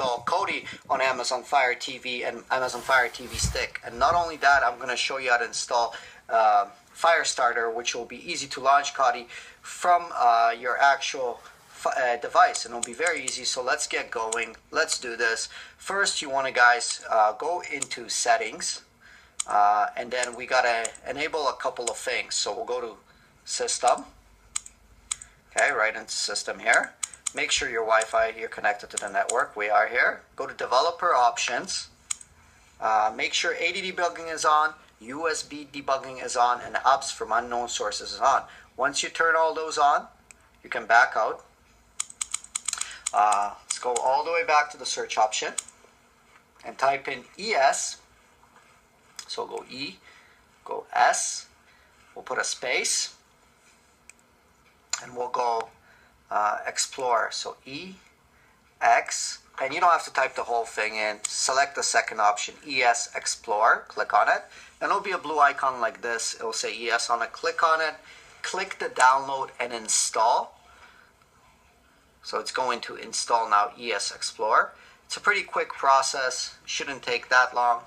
install Kodi on Amazon Fire TV and Amazon Fire TV Stick. And not only that, I'm going to show you how to install Fire Starter, which will be easy to launch Kodi from your actual device, and it'll be very easy. So let's get going. Let's do this. First, you want to, guys, go into settings, and then we got to enable a couple of things. So we'll go to System. Okay, right into System here. Make sure your Wi-Fi, you're connected to the network. We are here. Go to Developer Options. Make sure AD debugging is on, USB debugging is on, and apps from unknown sources is on. Once you turn all those on, you can back out. Let's go all the way back to the search option and type in ES. So go E, go S. We'll put a space, and we'll go Explore. So E, X, and you don't have to type the whole thing in. Select the second option, ES Explore. Click on it, and it'll be a blue icon like this. It'll say ES on it. Click on it. Click the download and install. So it's going to install now ES Explorer. It's a pretty quick process. Shouldn't take that long.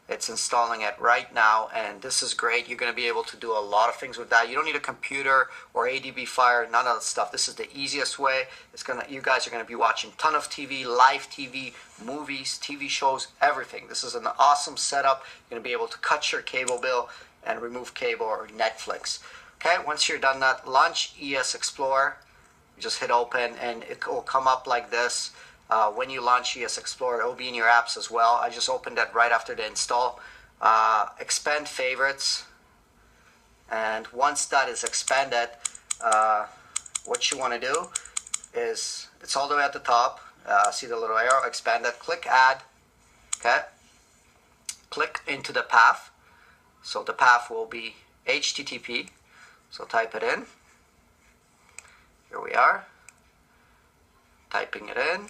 It's installing it right now, and this is great. You're going to be able to do a lot of things with that. You don't need a computer or ADB Fire, none of that stuff. This is the easiest way. You guys are going to be watching a ton of TV, live TV, movies, TV shows, everything. This is an awesome setup. You're going to be able to cut your cable bill and remove cable or Netflix. Okay, once you're done that, launch ES Explorer. Just hit open, and it will come up like this. When you launch ES Explorer, it will be in your apps as well. I just opened it right after the install. Expand favorites, and once that is expanded, what you want to do is, it's all the way at the top. See the little arrow, expand it, click add. Okay, click into the path. So the path will be HTTP. So type it in. Here we are, typing it in,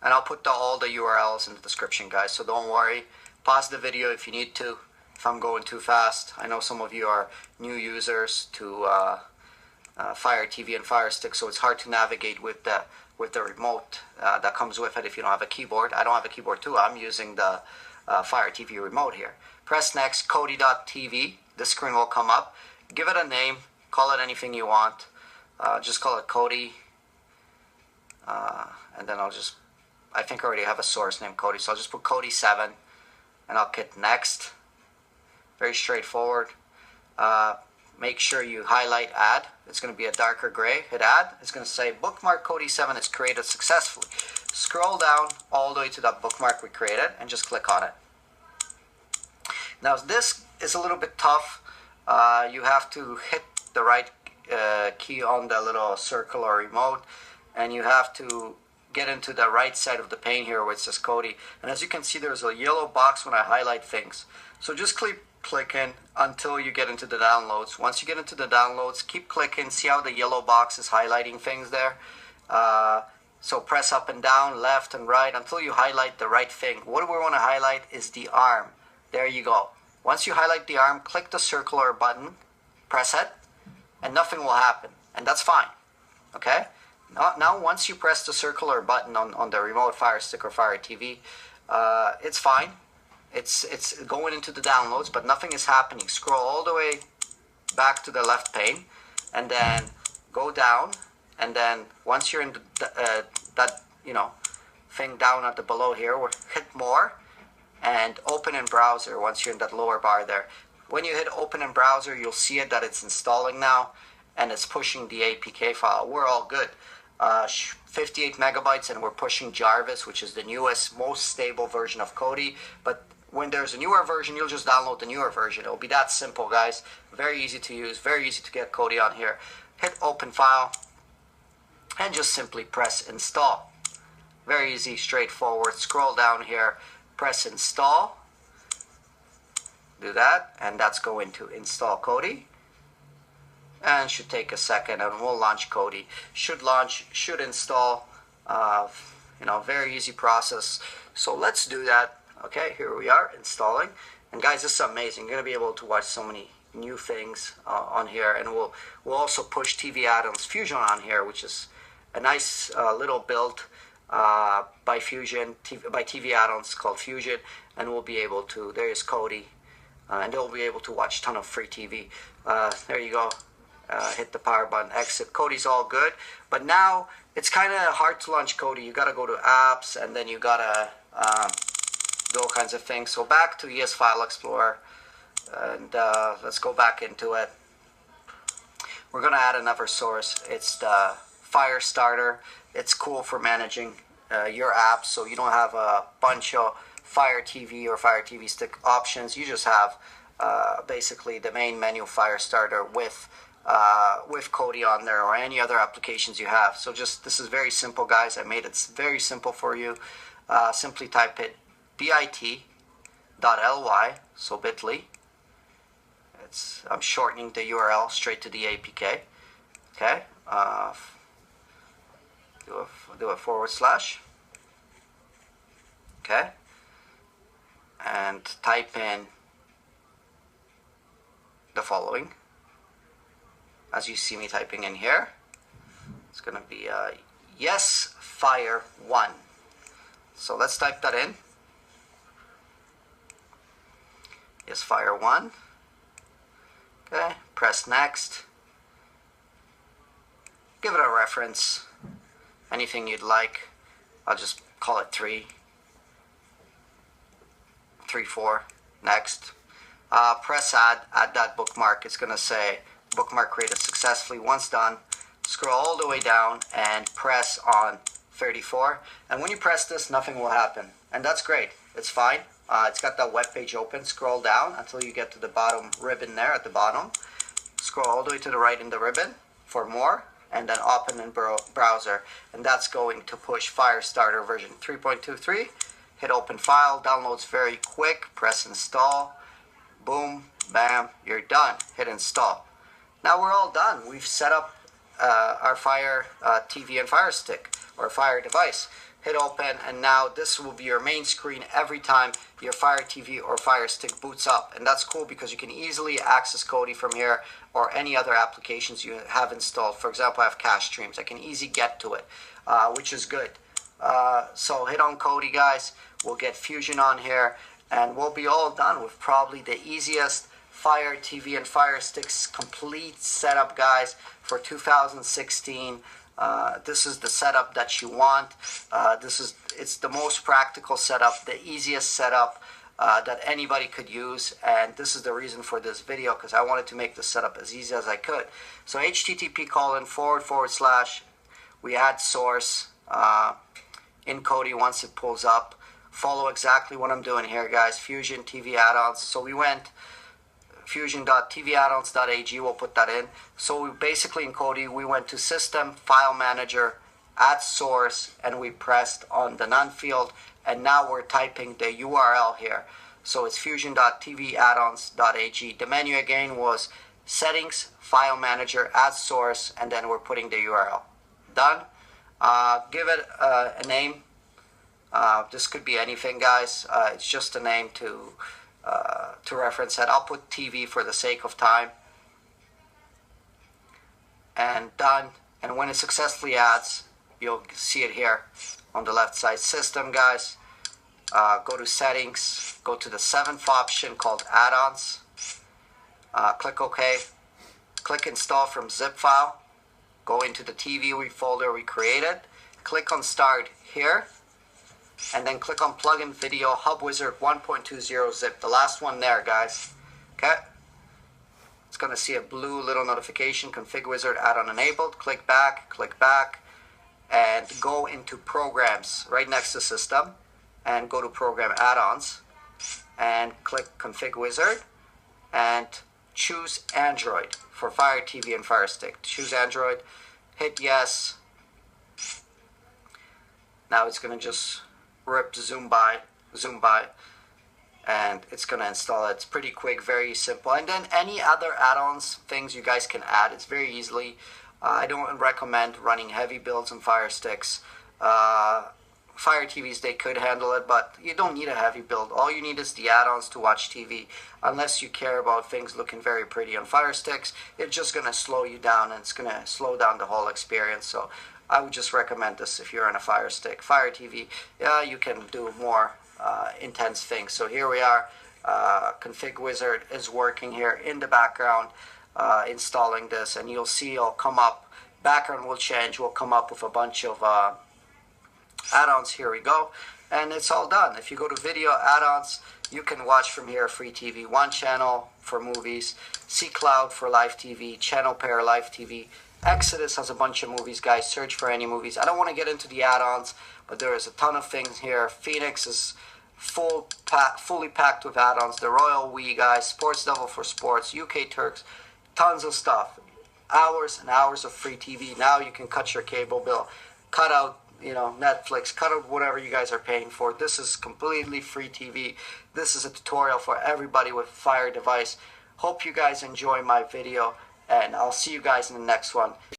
and I'll put all the URLs in the description, guys, so don't worry. Pause the video if you need to, if I'm going too fast. I know some of you are new users to Fire TV and Fire Stick, so it's hard to navigate with the remote that comes with it if you don't have a keyboard. I don't have a keyboard too. I'm using the Fire TV remote here. Press next, Kodi.tv. This screen will come up. Give it a name. Call it anything you want. Just call it Kodi. And then I think I already have a source named Kodi, so I'll just put Kodi 7, and I'll hit next. Very straightforward. Make sure you highlight add. It's going to be a darker gray. Hit add. It's going to say bookmark Kodi 7 is created successfully. Scroll down all the way to that bookmark we created and just click on it. Now this is a little bit tough. You have to hit the right key on the little circle or remote, and you have to get into the right side of the pane here where it says Kodi. And as you can see, there's a yellow box when I highlight things. So just keep clicking until you get into the downloads. Once you get into the downloads, keep clicking. See how the yellow box is highlighting things there? So press up and down, left and right, until you highlight the right thing. What we want to highlight is the arm. There you go. Once you highlight the arm, click the circular button, press it, and nothing will happen, and that's fine. Okay? Now once you press the circular button on the remote Fire Stick or Fire TV, it's fine. It's going into the downloads, but nothing is happening. Scroll all the way back to the left pane, and then go down, and then once you're in that thing down at the below here, hit more, and open in browser once you're in that lower bar there. When you hit open in browser, you'll see it that it's installing now, and it's pushing the APK file. We're all good. 58 megabytes, and we're pushing Jarvis, which is the newest, most stable version of Kodi. But when there's a newer version, you'll just download the newer version. It'll be that simple, guys. Very easy to use, very easy to get Kodi on here. Hit open file, and just simply press install. Very easy, straightforward. Scroll down here, press install. Do that, and that's going to install Kodi. And should take a second, and we'll launch Kodi. Should launch, should install. Very easy process. So let's do that. Okay, here we are installing. And guys, this is amazing. You're gonna be able to watch so many new things on here, and we'll also push TV add-ons Fusion on here, which is a nice little build by Fusion, by TV add-ons called Fusion, and we'll be able to, there's Kodi, and they'll be able to watch a ton of free TV. There you go. Hit the power button, exit. Kodi's all good, but now it's kind of hard to launch Kodi. You gotta go to apps, and then you gotta do all kinds of things. So back to ES File Explorer, and let's go back into it. We're gonna add another source. It's the Fire Starter. It's cool for managing your apps, so you don't have a bunch of Fire TV or Fire TV Stick options. You just have basically the main menu Fire Starter with Kodi on there, or any other applications you have. So just, this is very simple, guys. I made it very simple for you. Simply type it bit.ly, so bit.ly. I'm shortening the URL straight to the APK. Okay. Do a /. Okay. And type in the following. As you see me typing in here, it's going to be yes fire 1. So let's type that in. Yes fire 1. Okay, press next. Give it a reference, anything you'd like. I'll just call it 3, 4. Next. Press add that bookmark. It's going to say bookmark created successfully. Once done, scroll all the way down and press on 34. And when you press this, nothing will happen. And that's great. It's fine. It's got that web page open. Scroll down until you get to the bottom ribbon there at the bottom. Scroll all the way to the right in the ribbon for more, and then open in browser. And that's going to push Firestarter version 3.23. Hit open file. Downloads very quick. Press install. Boom. Bam. You're done. Hit install. Now we're all done. We've set up our Fire TV and Fire Stick, or Fire device. Hit open, and now this will be your main screen every time your Fire TV or Fire Stick boots up. And that's cool because you can easily access Kodi from here, or any other applications you have installed. For example, I have Cache Streams. I can easily get to it, which is good. So hit on Kodi, guys. We'll get Fusion on here, and we'll be all done with probably the easiest Fire TV and Fire Sticks complete setup, guys, for 2016. This is the setup that you want. It's the most practical setup, the easiest setup that anybody could use, and this is the reason for this video, because I wanted to make the setup as easy as I could. So http:// we add source in Kodi once it pulls up. Follow exactly what I'm doing here, guys. Fusion TV add-ons. So we went fusion.tvaddons.ag, we'll put that in. So we basically in Kodi, we went to System, File Manager, Add Source, and we pressed on the None field, and now we're typing the URL here. So it's fusion.tvaddons.ag. The menu again was Settings, File Manager, Add Source, and then we're putting the URL. Done. Give it a name. This could be anything, guys. It's just a name to reference it. I'll put TV for the sake of time. And done. And when it successfully adds, you'll see it here on the left side. System, guys. Go to Settings. Go to the 7th option called Add-ons. Click OK. Click Install from zip file. Go into the TV folder we created. Click on Start here. And then click on Plugin Video Hub Wizard 1.20 zip. The last one there, guys. Okay. It's going to see a blue little notification. Config Wizard add-on enabled. Click back, and go into Programs right next to System. And go to Program Add-ons. And click Config Wizard. And choose Android for Fire TV and Fire Stick. Choose Android. Hit yes. Now it's going to just rip zoom by, and it's going to install it. It's pretty quick, very simple. And then any other add-ons, things you guys can add, it's very easily. I don't recommend running heavy builds on Fire Sticks. Fire TVs, they could handle it, but you don't need a heavy build. All you need is the add-ons to watch TV. Unless you care about things looking very pretty on Fire Sticks, it's just going to slow you down, and it's going to slow down the whole experience. So I would just recommend this if you're on a Fire Stick. Fire TV, yeah, you can do more intense things. So here we are. Config Wizard is working here in the background, installing this, and you'll see it'll come up. Background will change. We'll come up with a bunch of add-ons. Here we go, and it's all done. If you go to video add-ons, you can watch from here. Free TV, one channel for movies, C Cloud for live TV, Channel Pair live TV. Exodus has a bunch of movies, guys. Search for any movies. I don't want to get into the add-ons, but there is a ton of things here. Phoenix is fully packed with add-ons. The Royal We, guys. Sports Devil for sports. UK Turks. Tons of stuff. Hours and hours of free TV. Now you can cut your cable bill. Cut out, you know, Netflix. Cut out whatever you guys are paying for. This is completely free TV. This is a tutorial for everybody with Fire device. Hope you guys enjoy my video, and I'll see you guys in the next one.